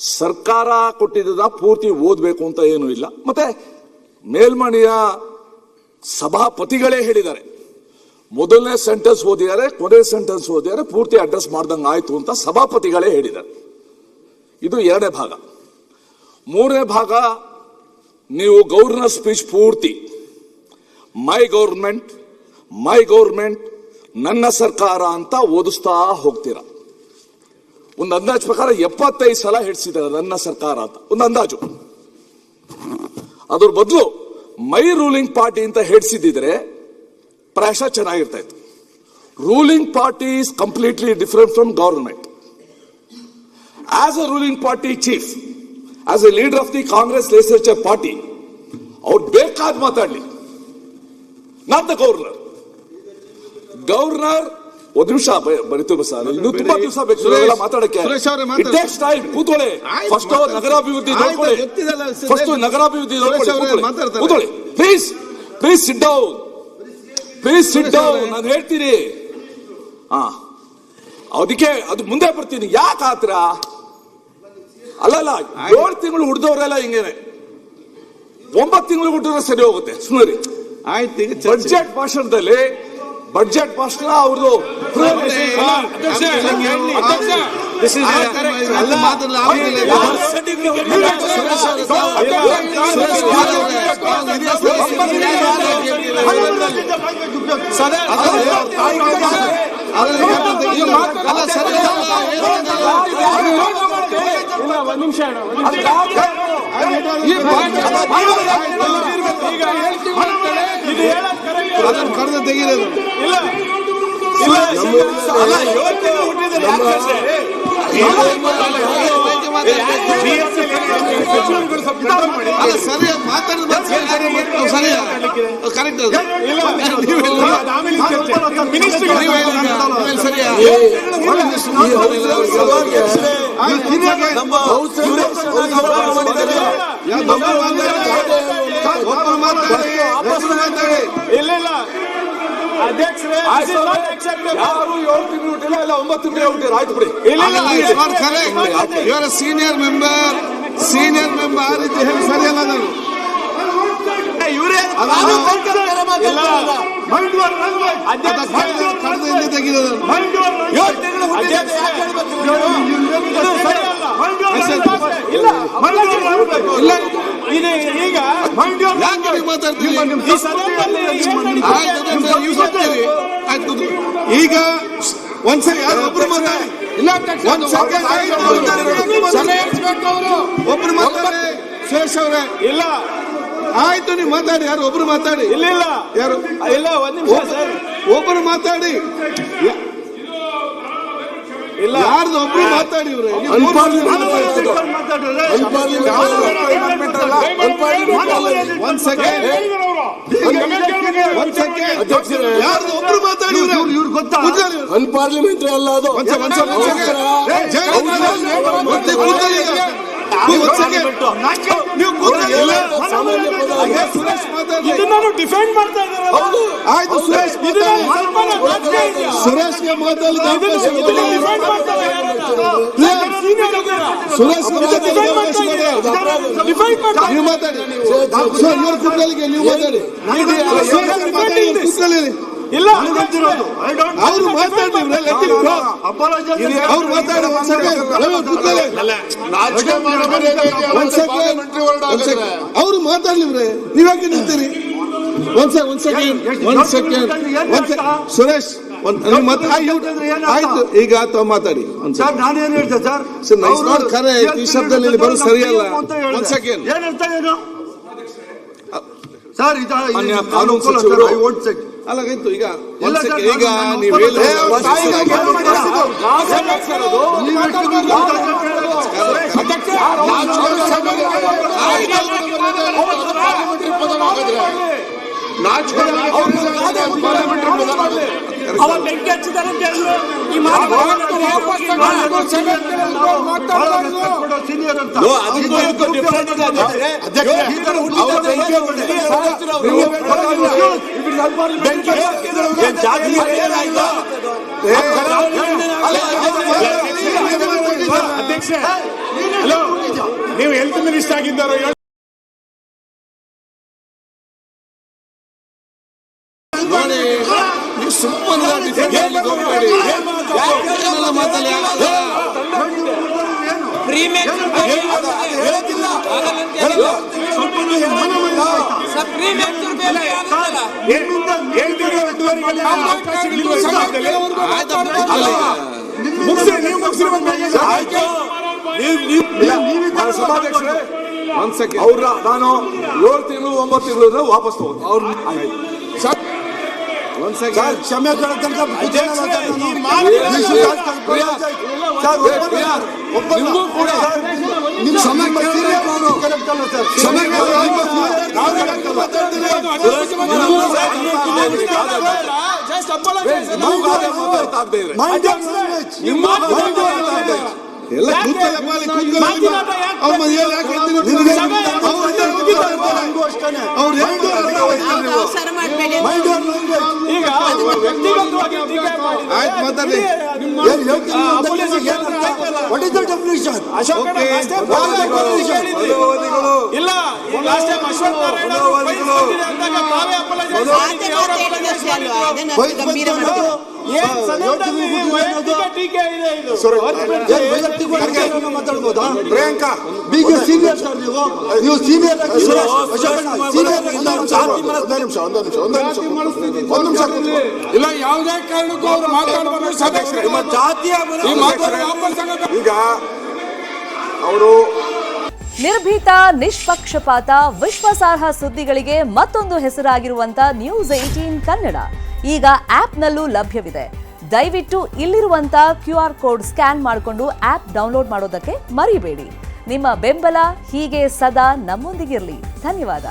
ಸರ್ಕಾರ ಕೊಟ್ಟಿದ್ದನ್ನ ಪೂರ್ತಿ ಓದಬೇಕು ಅಂತ ಏನೂ ಇಲ್ಲ. ಮತ್ತೆ ಮೇಲ್ಮನೆಯ ಸಭಾಪತಿಗಳೇ ಹೇಳಿದ್ದಾರೆ, ಮೊದಲನೇ ಸೆಂಟೆನ್ಸ್ ಓದಿದ್ದಾರೆ, ಕೊನೆಯ ಸೆಂಟೆನ್ಸ್ ಓದಿದ್ದಾರೆ, ಪೂರ್ತಿ ಅಡ್ರೆಸ್ ಮಾಡ್ದಂಗೆ ಆಯ್ತು ಅಂತ ಸಭಾಪತಿಗಳೇ ಹೇಳಿದ್ದಾರೆ. ಇದು ಎರಡನೇ ಭಾಗ. ಮೂರನೇ ಭಾಗ, ನೀವು ಗವರ್ನರ್ ಸ್ಪೀಚ್ ಪೂರ್ತಿ ಮೈ ಗೌರ್ಮೆಂಟ್ ನನ್ನ ಸರ್ಕಾರ ಅಂತ ಓದಿಸ್ತಾ ಹೋಗ್ತೀರಾ. ಒಂದು ಅಂದಾಜು ಪ್ರಕಾರ 75 ಸಲ ಹೇಳಿಸಿದ್ದಾರೆ ನನ್ನ ಸರ್ಕಾರ ಅಂತ, ಒಂದು ಅಂದಾಜು. ಅದ್ರ ಬದಲು ಮೈ ರೂಲಿಂಗ್ ಪಾರ್ಟಿ ಅಂತ ಹೇಳಿಸಿದ್ರೆ ಪ್ರಾಯಶಃ ಚೆನ್ನಾಗಿರ್ತಾ ಇತ್ತು. Ruling party is completely different from government. As a ruling party chief, as A leader of the Congress legislature party, ಅವ್ರು ಬೇಕಾದ ಮಾತಾಡ್ಲಿ, ನಾಟ್ ದ ಗವರ್ನರ್. ಗವರ್ನರ್ ಒಂದು ನಿಮಿಷ ಬರೀತೀವಿ ಸರ್, ಇನ್ನು ತುಂಬಾ ದಿವಸ ಬೇಕು ಮಾತಾಡಕ್ಕೆ. ಕೂತ್ಕೊಳ್ಳಿ, ಫಸ್ಟ್ ನಗರಾಭಿವೃದ್ಧಿ ನೋಡ್ಕೊಳ್ಳಿ, ಫಸ್ಟ್ ನಗರಾಭಿವೃದ್ಧಿ ಕೂತ್ಕೊಳ್ಳಿ. ಪ್ಲೀಸ್ ಸಿಟ್ ಡೌನ್, ನಾನು ಹೇಳ್ತೀನಿ. ಅದಕ್ಕೆ ಅದು ಮುಂದೆ ಬರ್ತೀನಿ. ಯಾಕೆ ಆತ್ರ? ಅಲ್ಲಲ್ಲ, 7 ತಿಂಗಳು ಹುಡ್ದವ್ರೆಲ್ಲ ಹಿಂಗೇನೆ, 9 ತಿಂಗಳು ಹುಟ್ಟಿದ್ರೆ ಸರಿ ಹೋಗುತ್ತೆ. ಸುಮ್ಮನೆ ಬಡ್ಜೆಟ್ ಭಾಷಣದಲ್ಲಿ ಅವ್ರದ್ದು ಒಂದು ನಿಮಿಷ ಕರೆದ ತೆಗಿರೋದು ಸರಿಯಾಗಿ ಮಾತಾಡಿದ ಕರೆಕ್ಟ್. ಇಲ್ಲ ಅಧ್ಯಕ್ಷರೇ, ಯಾರು 7 ತಿಂಗಳು ಹುಟ್ಟಿಲ್ಲ, ಇಲ್ಲ 9 ತಿಂಗಳು ಹುಟ್ಟಿಲ್ಲ, ಆಯ್ತು ಬಿಡಿ. ಇವರ ಸೀನಿಯರ್ ಮೆಂಬರ್ ಆ ರೀತಿ ಹೇಳಿ ಸರಿಯಲ್ಲ. ನಾನು ತೆಗೆದು ಈಗ ಈಗ ಒಂದ್ಸರಿ ಯಾರು ಒಬ್ರು ಮಾತಾಡಿ, ಒಬ್ರು ಮಾತಾಡಿ. ಸುರೇಶ್ ಅವರೇ, ಇಲ್ಲ ಆಯ್ತು, ನೀವು ಮಾತಾಡಿ. ಯಾರು ಒಬ್ರು ಮಾತಾಡಿ. ಇಲ್ಲ ಯಾರು ಇಲ್ಲ, ಒಂದ್ ನಿಮಿಷ ಸರ್, ಒಬ್ರು ಮಾತಾಡಿ. ಇಲ್ಲ ಯಾರ್ದು ಒಬ್ರು ಮಾತಾಡಿ. ಒಂದ್ ಸೆಕೆಂಡ್, ಯಾರ್ದು ಒಬ್ರು ಮಾತಾಡಿ. ಇವ್ರು ಗೊತ್ತಾ? ಅನ್ಪಾರ್ಲಿಮೆಂಟರಿ ಅಲ್ಲ ಅದು. ಇದನ್ನು ಡಿಫೆಂಡ್ ಮಾಡ್ತಾ ಇದ್ದಾರೆ. ಆಯ್ತು ಸುರೇಶ್, ಸುರೇಶ್ಗೆ ಮಾತಾಡಿ. ಸುರೇಶ್ ನೀವು ಮಾತಾಡಿ. ಇವ್ರ ಕುತ್ತಲಿಗೆ ನೀವು ಮಾತಾಡಿ. ಕುತ್ತಲಿ ಇಲ್ಲ, ಅವ್ರು ಮಾತಾಡಿ. ಅವ್ರು ಮಾತಾಡಿ. ಅವ್ರು ಮಾತಾಡ್ಲಿವ್ರೆ, ನೀವ್ಯಾಕೆ ನಿಂತೀರಿ? ಒಂದ್ ಸೆಕೆಂಡ್. ಸುರೇಶ್ ಆಯ್ತು, ಈಗ ತಾವು ಮಾತಾಡಿ. ನಾನೇನ್ ಹೇಳ್ತೆ ಸರ್, ಖರೆ ಈ ಶಬ್ದದಲ್ಲಿ ಬರೋದು ಸರಿಯಲ್ಲ. ಒಂದ್ ಸೆಕೆಂಡ್ ಸರ್, ಕಾನೂನು ಸಚಿವರು ಅಲ್ಲಾಗಿತ್ತು. ಈಗ ಈಗ ನೀವು ಬೆಂಕಿ ಹಚ್ಚಿದ್ದಾರೆ ಅಂತ ಹೇಳಿದ್ರು. ಅಧ್ಯಕ್ಷ ಹಲೋ, ನೀವು ಹೆಲ್ತ್ ಮಿನಿಸ್ಟರ್ ಆಗಿದ್ದಾರೋ ನೋಡಿ, ನೀವು ಸುಮ್ಮನೆ ಮಾತಲ್ಲಿ ಸಭಾಧ್ಯಕ್ಷರೇ ಅವ್ರ ನಾನು 7 ತಿಂಗಳು 9 ತಿಂಗಳು ವಾಪಸ್ ತಗೊಂಡು ಅವ್ರು ಕ್ಷಮೆ ಕೇಳೋ ತನಕ ನಿಮಗೂ ಕೂಡ ಎಲ್ಲ ಆಯ್ತು ಮಾತಾಡಿ. ಇಲ್ಲ ಮಾತಾಡ್ಬೋದಾ ಪ್ರಿಯಾಂಕಾ ಬೀಗ ಸೀನಿಯರ್ ಸರ್ ನೀವು ಸೀನಿಯರ್ ಇಲ್ಲ ಯಾವುದೇ ಕಾರಣಕ್ಕೂ ಅವರು ಮಾತಾಡಬಾರ್ದು ಸದಸ್ಯರು ಈಗ ಅವರು ನಿರ್ಭೀತ, ನಿಷ್ಪಕ್ಷಪಾತ, ವಿಶ್ವಾಸಾರ್ಹ ಸುದ್ದಿಗಳಿಗೆ ಮತ್ತೊಂದು ಹೆಸರಾಗಿರುವಂತ ನ್ಯೂಸ್ 18 ಕನ್ನಡ ಈಗ ಆಪ್ನಲ್ಲೂ ಲಭ್ಯವಿದೆ. ದಯವಿಟ್ಟು ಇಲ್ಲಿರುವಂತ QR ಕೋಡ್ ಸ್ಕ್ಯಾನ್ ಮಾಡಿಕೊಂಡು ಆಪ್ ಡೌನ್ಲೋಡ್ ಮಾಡೋದಕ್ಕೆ ಮರಿಬೇಡಿ. ನಿಮ್ಮ ಬೆಂಬಲ ಹೀಗೆ ಸದಾ ನಮ್ಮೊಂದಿಗಿರಲಿ. ಧನ್ಯವಾದ.